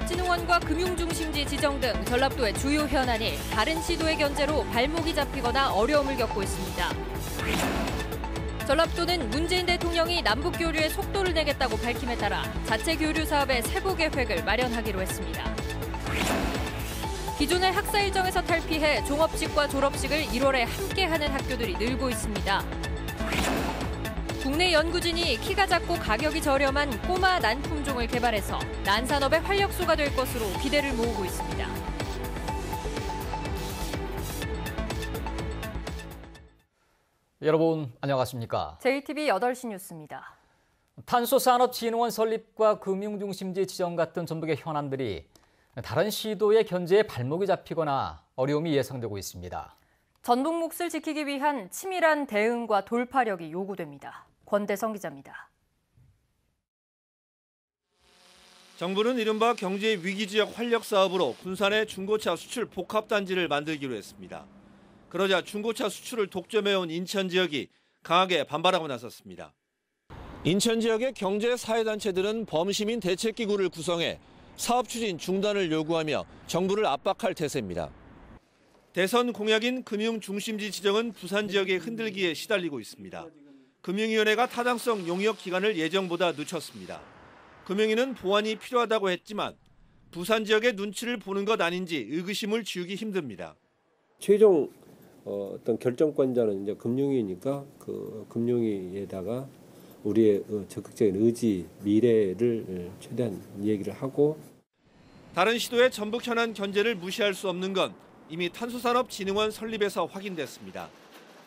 산업진흥원과 금융중심지 지정 등 전라도의 주요 현안이 다른 시도의 견제로 발목이 잡히거나 어려움을 겪고 있습니다. 전라도는 문재인 대통령이 남북 교류에 속도를 내겠다고 밝힘에 따라 자체 교류 사업의 세부 계획을 마련하기로 했습니다. 기존의 학사 일정에서 탈피해 종업식과 졸업식을 1월에 함께하는 학교들이 늘고 있습니다. 국내 연구진이 키가 작고 가격이 저렴한 꼬마 난 품종을 개발해서 난 산업의 활력소가 될 것으로 기대를 모으고 있습니다. 여러분 안녕하십니까? JTB 8시 뉴스입니다. 탄소산업진흥원 설립과 금융중심지 지정 같은 전북의 현안들이 다른 시도의 견제에 발목이 잡히거나 어려움이 예상되고 있습니다. 전북 몫을 지키기 위한 치밀한 대응과 돌파력이 요구됩니다. 권대성 기자입니다. 정부는 이른바 경제 위기지역 활력 사업으로 군산의 중고차 수출 복합단지를 만들기로 했습니다. 그러자 중고차 수출을 독점해온 인천 지역이 강하게 반발하고 나섰습니다. 인천 지역의 경제 사회단체들은 범시민 대책기구를 구성해 사업 추진 중단을 요구하며 정부를 압박할 태세입니다. 대선 공약인 금융중심지 지정은 부산 지역의 흔들기에 시달리고 있습니다. 금융위원회가 타당성 용역 기간을 예정보다 늦췄습니다. 금융위는 보완이 필요하다고 했지만 부산 지역의 눈치를 보는 것 아닌지 의구심을 지우기 힘듭니다. 최종 어떤 결정권자는 이제 금융위니까 그 금융위에다가 우리의 적극적인 의지, 미래를 최대한 얘기를 하고. 다른 시도의 전북 현안 견제를 무시할 수 없는 건 이미 탄소산업진흥원 설립에서 확인됐습니다.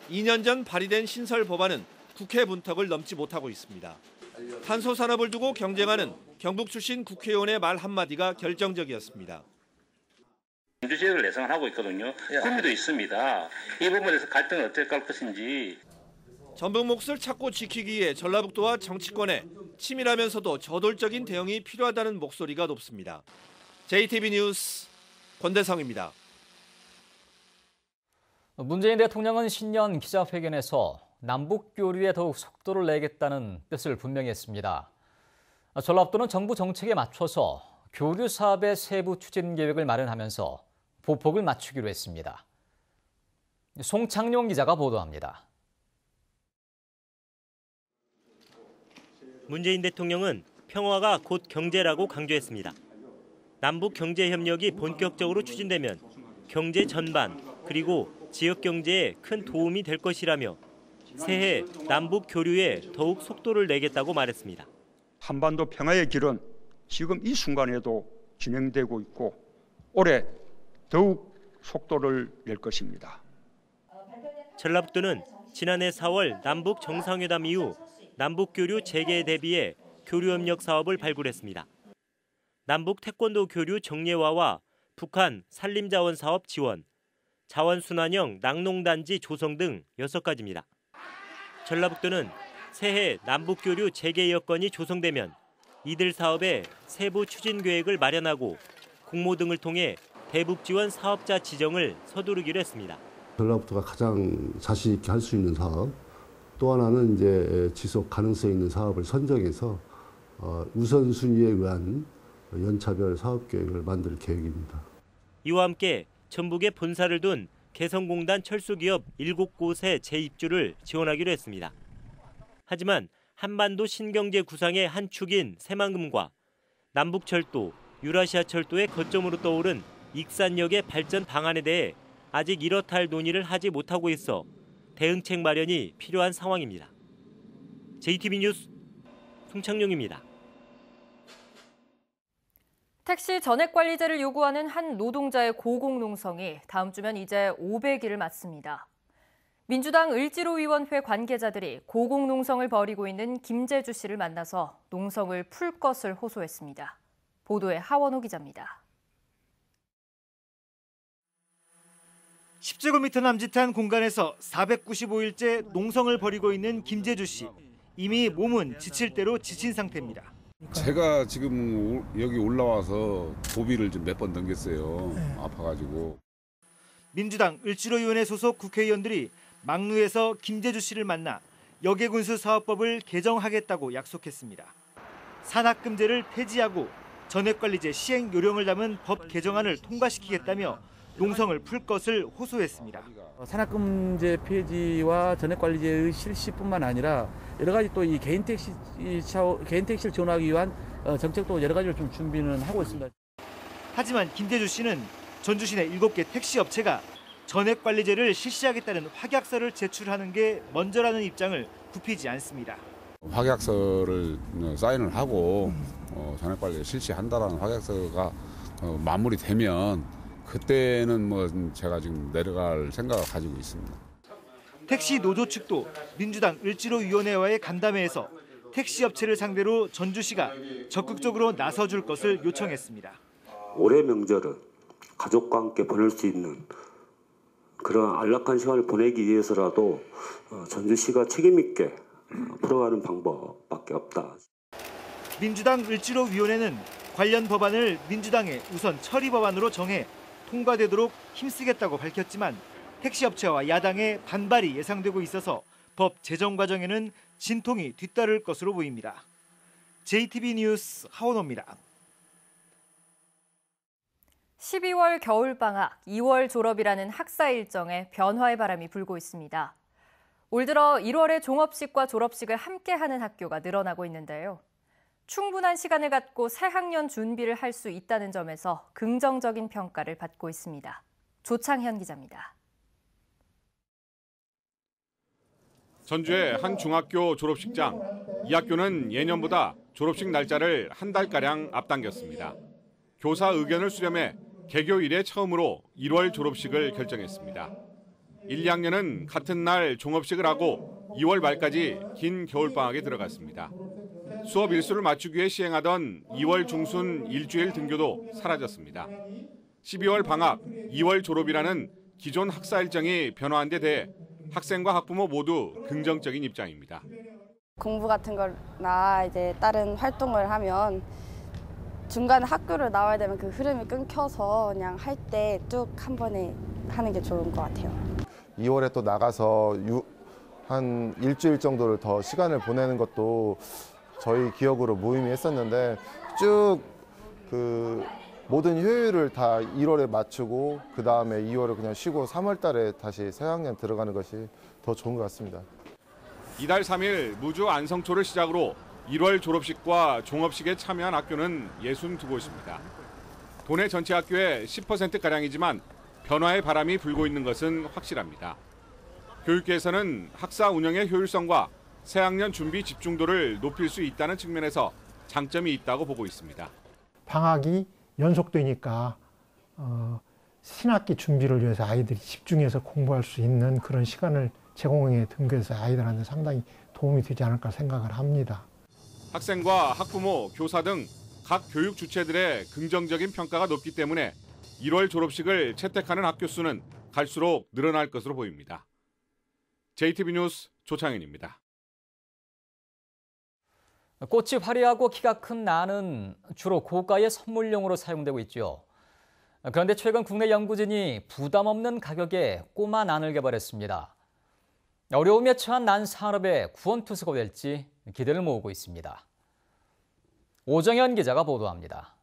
2년 전 발의된 신설 법안은 국회 문턱을 넘지 못하고 있습니다. 탄소산업을 두고 경쟁하는 경북 출신 국회의원의 말 한마디가 결정적이었습니다. 민주주의를 내상을 하고 있거든요. 흥미도 있습니다. 이 부분에서 갈등을 어떻게 갈 것인지. 전북 몫을 찾고 지키기 위해 전라북도와 정치권에 치밀하면서도 저돌적인 대응이 필요하다는 목소리가 높습니다. JTB 뉴스 권대성입니다. 문재인 대통령은 신년 기자회견에서 남북 교류에 더욱 속도를 내겠다는 뜻을 분명히 했습니다. 전라도는 정부 정책에 맞춰서 교류 사업의 세부 추진 계획을 마련하면서 보폭을 맞추기로 했습니다. 송창용 기자가 보도합니다. 문재인 대통령은 평화가 곧 경제라고 강조했습니다. 남북 경제 협력이 본격적으로 추진되면 경제 전반 그리고 지역 경제에 큰 도움이 될 것이라며 새해 남북 교류에 더욱 속도를 내겠다고 말했습니다. 한반도 평화의 길은 지금 이 순간에도 진행되고 있고 올해 더욱 속도를 낼 것입니다. 전라북도는 지난해 4월 남북 정상회담 이후 남북 교류 재개에 대비해 교류협력 사업을 발굴했습니다. 남북 태권도 교류 정례화와 북한 산림자원 사업 지원, 자원순환형 낙농단지 조성 등 6가지입니다. 전라북도는 새해 남북 교류 재개 여건이 조성되면 이들 사업의 세부 추진 계획을 마련하고 공모 등을 통해 대북 지원 사업자 지정을 서두르기로 했습니다. 전라북도가 가장 자신 있게 할 수 있는 사업, 또 하나는 이제 지속 가능성 있는 사업을 선정해서 우선순위에 의한 연차별 사업 계획을 만들 계획입니다. 이와 함께 전북에 본사를 둔 개성공단 철수기업 7곳의 재입주를 지원하기로 했습니다. 하지만 한반도 신경제 구상의 한 축인 새만금과 남북철도, 유라시아철도의 거점으로 떠오른 익산역의 발전 방안에 대해 아직 이렇다 할 논의를 하지 못하고 있어 대응책 마련이 필요한 상황입니다. JTB 뉴스 송창용입니다. 택시 전액관리제를 요구하는 한 노동자의 고공농성이 다음 주면 이제 500일을 맞습니다. 민주당 을지로위원회 관계자들이 고공농성을 벌이고 있는 김재주 씨를 만나서 농성을 풀 것을 호소했습니다. 보도에 하원호 기자입니다. 10제곱미터 남짓한 공간에서 495일째 농성을 벌이고 있는 김재주 씨. 이미 몸은 지칠 대로 지친 상태입니다. 제가 지금 여기 올라와서 고비를 좀 몇 번 넘겼어요. 아파가지고. 민주당 을지로위원회 소속 국회의원들이 막루에서 김재주 씨를 만나 역외군수 사업법을 개정하겠다고 약속했습니다. 산악금제를 폐지하고 전액관리제 시행 요령을 담은 법 개정안을 통과시키겠다며 농성을 풀 것을 호소했습니다. 산악금제 폐지와 전액관리제의 실시뿐만 아니라 여러 가지 또 이 개인 택시를 지원하기 위한 정책도 여러 가지를 좀 준비는 하고 있습니다. 하지만 김재주 씨는 전주시 내 7개 택시 업체가 전액관리제를 실시하겠다는 확약서를 제출하는 게 먼저라는 입장을 굽히지 않습니다. 확약서를 사인을 하고 전액관리를 실시한다라는 확약서가 마무리되면 그때는 뭐 제가 지금 내려갈 생각을 가지고 있습니다. 택시 노조 측도 민주당 을지로위원회와의 간담회에서 택시 업체를 상대로 전주시가 적극적으로 나서줄 것을 요청했습니다. 올해 명절은 가족과 함께 보낼 수 있는 그런 안락한 시간을 보내기 위해서라도 전주시가 책임 있게 풀어가는 방법밖에 없다. 민주당 을지로위원회는 관련 법안을 민주당의 우선 처리 법안으로 정해 통과되도록 힘쓰겠다고 밝혔지만 택시업체와 야당의 반발이 예상되고 있어서 법 제정 과정에는 진통이 뒤따를 것으로 보입니다. JTB 뉴스 하원호입니다. 12월 겨울방학, 2월 졸업이라는 학사 일정에 변화의 바람이 불고 있습니다. 올 들어 1월에 종업식과 졸업식을 함께하는 학교가 늘어나고 있는데요. 충분한 시간을 갖고 새학년 준비를 할 수 있다는 점에서 긍정적인 평가를 받고 있습니다. 조창현 기자입니다. 전주의 한 중학교 졸업식장. 이 학교는 예년보다 졸업식 날짜를 한 달가량 앞당겼습니다. 교사 의견을 수렴해 개교 이래 처음으로 1월 졸업식을 결정했습니다. 1, 2학년은 같은 날 종업식을 하고 2월 말까지 긴 겨울방학에 들어갔습니다. 수업 일수를 맞추기 위해 시행하던 2월 중순 일주일 등교도 사라졌습니다. 12월 방학, 2월 졸업이라는 기존 학사 일정이 변화한 데 대해 학생과 학부모 모두 긍정적인 입장입니다. 공부 같은 거나 이제 다른 활동을 하면 중간에 학교를 나와야 되면 그 흐름이 끊겨서 그냥 할 때 쭉 한 번에 하는 게 좋은 것 같아요. 2월에 또 나가서 한 일주일 정도를 더 시간을 보내는 것도 저희 기억으로 무의미했었는데 쭉 그 모든 효율을 다 1월에 맞추고 그 다음에 2월을 그냥 쉬고 3월 달에 다시 새학년 들어가는 것이 더 좋은 것 같습니다. 이달 3일 무주 안성초를 시작으로 1월 졸업식과 종업식에 참여한 학교는 62곳입니다. 도내 전체 학교의 10%가량이지만 변화의 바람이 불고 있는 것은 확실합니다. 교육계에서는 학사 운영의 효율성과 새학년 준비 집중도를 높일 수 있다는 측면에서 장점이 있다고 보고 있습니다. 방학이 연속되니까 신학기 준비를 위해서 아이들이 집중해서 공부할 수 있는 그런 시간을 제공해 둔 것에서 아이들한테 상당히 도움이 되지 않을까 생각을 합니다. 학생과 학부모, 교사 등 각 교육 주체들의 긍정적인 평가가 높기 때문에 1월 졸업식을 채택하는 학교 수는 갈수록 늘어날 것으로 보입니다. JTB 뉴스 조창현입니다. 꽃이 화려하고 키가 큰 난은 주로 고가의 선물용으로 사용되고 있죠. 그런데 최근 국내 연구진이 부담 없는 가격에 꼬마 난을 개발했습니다. 어려움에 처한 난 산업의 구원투수가 될지 기대를 모으고 있습니다. 오정현 기자가 보도합니다.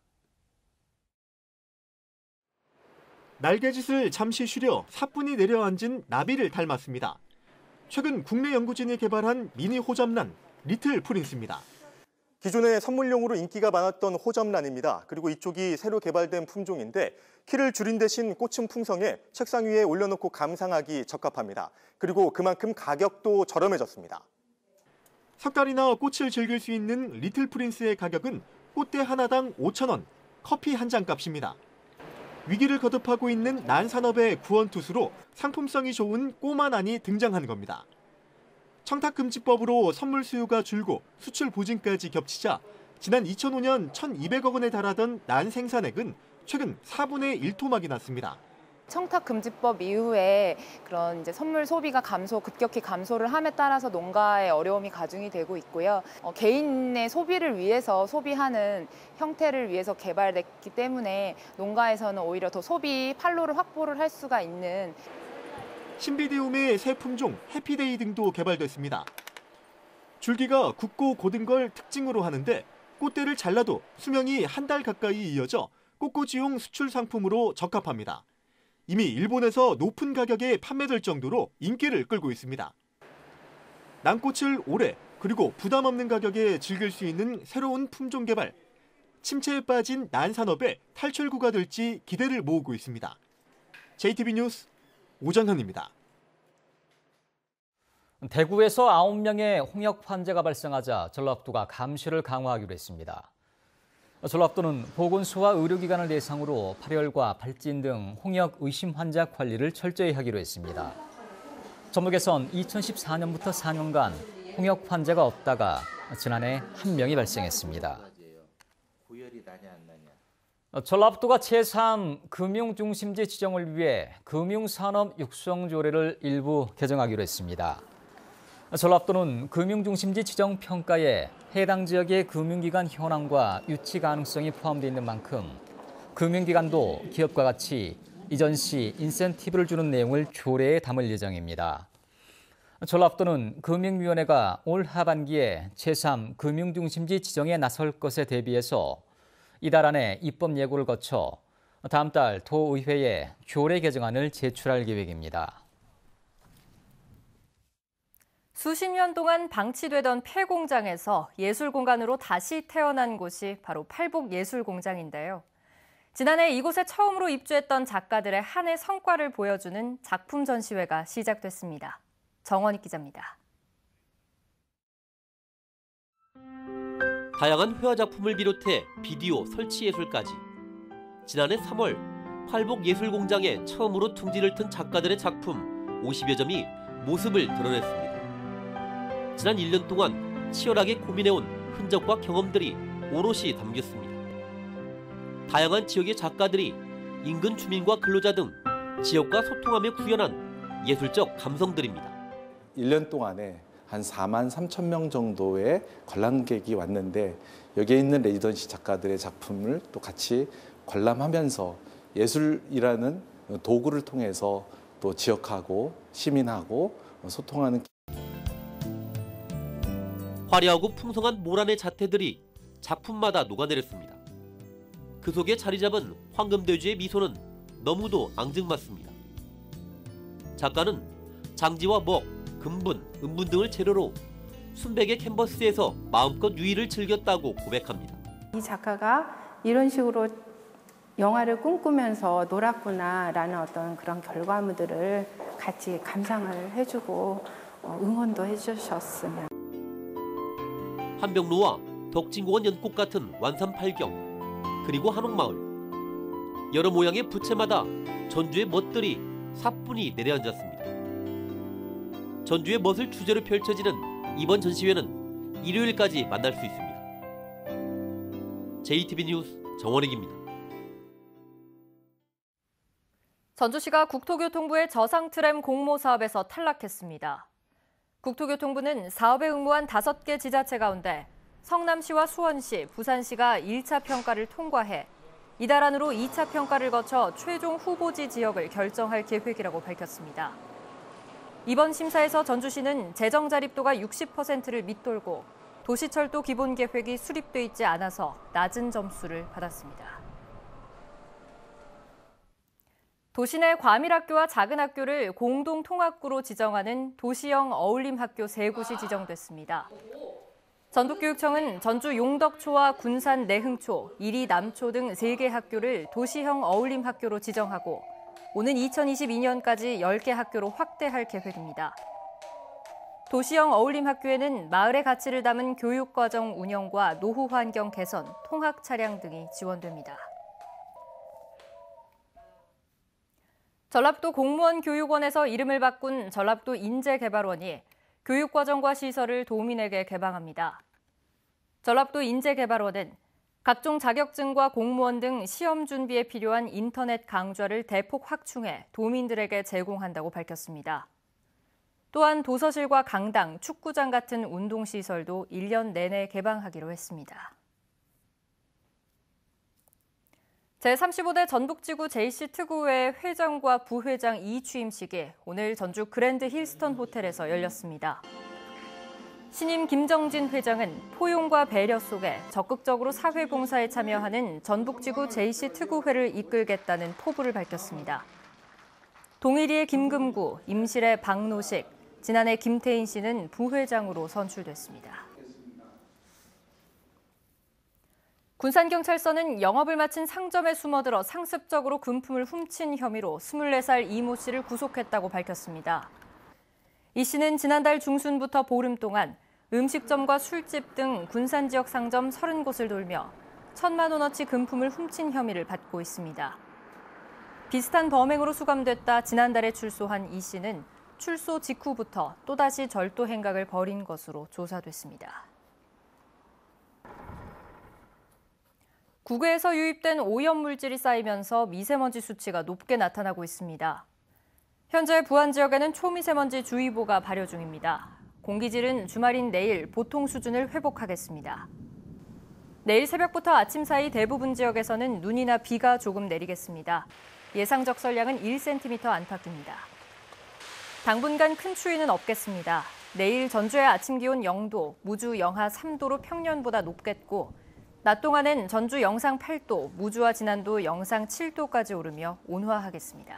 날개짓을 잠시 쉬려 사뿐히 내려앉은 나비를 닮았습니다. 최근 국내 연구진이 개발한 미니 호접란 리틀 프린스입니다. 기존에 선물용으로 인기가 많았던 호접란입니다. 그리고 이쪽이 새로 개발된 품종인데 키를 줄인 대신 꽃은 풍성해 책상 위에 올려놓고 감상하기 적합합니다. 그리고 그만큼 가격도 저렴해졌습니다. 석 달이나 꽃을 즐길 수 있는 리틀 프린스의 가격은 꽃대 하나당 5,000원, 커피 한 잔 값입니다. 위기를 거듭하고 있는 난 산업의 구원투수로 상품성이 좋은 꼬마 난이 등장한 겁니다. 청탁금지법으로 선물 수요가 줄고 수출 보증까지 겹치자 지난 2005년 1,200억 원에 달하던 난 생산액은 최근 4분의 1토막이 났습니다. 청탁금지법 이후에 그런 이제 선물 소비가 급격히 감소를 함에 따라서 농가의 어려움이 가중이 되고 있고요. 개인의 소비를 위해서 소비하는 형태를 위해서 개발됐기 때문에 농가에서는 오히려 더 소비 판로를 확보를 할 수가 있는 신비디움의 새 품종 해피데이 등도 개발됐습니다. 줄기가 굵고 고든 걸 특징으로 하는데 꽃대를 잘라도 수명이 한 달 가까이 이어져 꽃꽂이용 수출 상품으로 적합합니다. 이미 일본에서 높은 가격에 판매될 정도로 인기를 끌고 있습니다. 난꽃을 오래 그리고 부담 없는 가격에 즐길 수 있는 새로운 품종 개발, 침체에 빠진 난산업의 탈출구가 될지 기대를 모으고 있습니다. JTB 뉴스 오정현입니다. 대구에서 9명의 홍역 환자가 발생하자 전라북도가 감시를 강화하기로 했습니다. 전라북도는 보건소와 의료기관을 대상으로 발열과 발진 등 홍역 의심 환자 관리를 철저히 하기로 했습니다. 전북에선 2014년부터 4년간 홍역 환자가 없다가 지난해 1명이 발생했습니다. 전라북도가 제3 금융중심지 지정을 위해 금융산업 육성조례를 일부 개정하기로 했습니다. 전라북도는 금융중심지 지정 평가에 해당 지역의 금융기관 현황과 유치 가능성이 포함되어 있는 만큼 금융기관도 기업과 같이 이전 시 인센티브를 주는 내용을 조례에 담을 예정입니다. 전라북도는 금융위원회가 올 하반기에 제3 금융중심지 지정에 나설 것에 대비해서 이달 안에 입법 예고를 거쳐 다음 달 도의회에 조례 개정안을 제출할 계획입니다. 수십 년 동안 방치되던 폐공장에서 예술공간으로 다시 태어난 곳이 바로 팔복예술공장인데요. 지난해 이곳에 처음으로 입주했던 작가들의 한 해 성과를 보여주는 작품 전시회가 시작됐습니다. 정원익 기자입니다. 다양한 회화 작품을 비롯해 비디오 설치 예술까지 지난해 3월 팔복예술공장에 처음으로 둥지를 튼 작가들의 작품 50여 점이 모습을 드러냈습니다. 지난 1년 동안 치열하게 고민해온 흔적과 경험들이 오롯이 담겼습니다. 다양한 지역의 작가들이 인근 주민과 근로자 등 지역과 소통하며 구현한 예술적 감성들입니다. 1년 동안에 한 4만 3천 명 정도의 관람객이 왔는데 여기에 있는 레지던시 작가들의 작품을 또 같이 관람하면서 예술이라는 도구를 통해서 또 지역하고 시민하고 소통하는 화려하고 풍성한 모란의 자태들이 작품마다 녹아내렸습니다. 그 속에 자리 잡은 황금돼지의 미소는 너무도 앙증맞습니다. 작가는 장지와 먹, 금분, 은분 등을 재료로 순백의 캔버스에서 마음껏 유희를 즐겼다고 고백합니다. 이 작가가 이런 식으로 영화를 꿈꾸면서 놀았구나라는 어떤 그런 결과물들을 같이 감상을 해주고 응원도 해주셨으면. 한병로와 덕진공원 연꽃 같은 완산팔경, 그리고 한옥마을. 여러 모양의 부채마다 전주의 멋들이 사뿐히 내려앉았습니다. 전주의 멋을 주제로 펼쳐지는 이번 전시회는 일요일까지 만날 수 있습니다. JTB 뉴스 정원익입니다. 전주시가 국토교통부의 저상 트램 공모 사업에서 탈락했습니다. 국토교통부는 사업에 응모한 5개 지자체 가운데 성남시와 수원시, 부산시가 1차 평가를 통과해 이달 안으로 2차 평가를 거쳐 최종 후보지 지역을 결정할 계획이라고 밝혔습니다. 이번 심사에서 전주시는 재정 자립도가 60%를 밑돌고 도시철도 기본계획이 수립돼 있지 않아서 낮은 점수를 받았습니다. 도시내 과밀학교와 작은 학교를 공동 통합구로 지정하는 도시형 어울림학교 3곳이 지정됐습니다. 전북교육청은 전주 용덕초와 군산 내흥초, 이리 남초 등 3개 학교를 도시형 어울림학교로 지정하고 오는 2022년까지 10개 학교로 확대할 계획입니다. 도시형 어울림학교에는 마을의 가치를 담은 교육과정 운영과 노후 환경 개선, 통학 차량 등이 지원됩니다. 전라북도 공무원 교육원에서 이름을 바꾼 전라북도 인재개발원이 교육과정과 시설을 도민에게 개방합니다. 전라북도 인재개발원은 각종 자격증과 공무원 등 시험 준비에 필요한 인터넷 강좌를 대폭 확충해 도민들에게 제공한다고 밝혔습니다. 또한 도서실과 강당, 축구장 같은 운동시설도 1년 내내 개방하기로 했습니다. 제35대 전북지구 JC특구회 회장과 부회장 2취임식이 오늘 전주 그랜드 힐스턴 호텔에서 열렸습니다. 신임 김정진 회장은 포용과 배려 속에 적극적으로 사회봉사에 참여하는 전북지구 JC특구회를 이끌겠다는 포부를 밝혔습니다. 동일이의 김금구, 임실의 박노식, 지난해 김태인 씨는 부회장으로 선출됐습니다. 군산경찰서는 영업을 마친 상점에 숨어들어 상습적으로 금품을 훔친 혐의로 24살 이모 씨를 구속했다고 밝혔습니다. 이 씨는 지난달 중순부터 보름 동안 음식점과 술집 등 군산 지역 상점 30곳을 돌며 1,000만 원어치 금품을 훔친 혐의를 받고 있습니다. 비슷한 범행으로 수감됐다 지난달에 출소한 이 씨는 출소 직후부터 또다시 절도 행각을 벌인 것으로 조사됐습니다. 국외에서 유입된 오염물질이 쌓이면서 미세먼지 수치가 높게 나타나고 있습니다. 현재 부안 지역에는 초미세먼지 주의보가 발효 중입니다. 공기질은 주말인 내일 보통 수준을 회복하겠습니다. 내일 새벽부터 아침 사이 대부분 지역에서는 눈이나 비가 조금 내리겠습니다. 예상 적설량은 1cm 안팎입니다. 당분간 큰 추위는 없겠습니다. 내일 전주의 아침 기온 0도, 무주 영하 3도로 평년보다 높겠고 낮 동안엔 전주 영상 8도, 무주와 진안도 영상 7도까지 오르며 온화하겠습니다.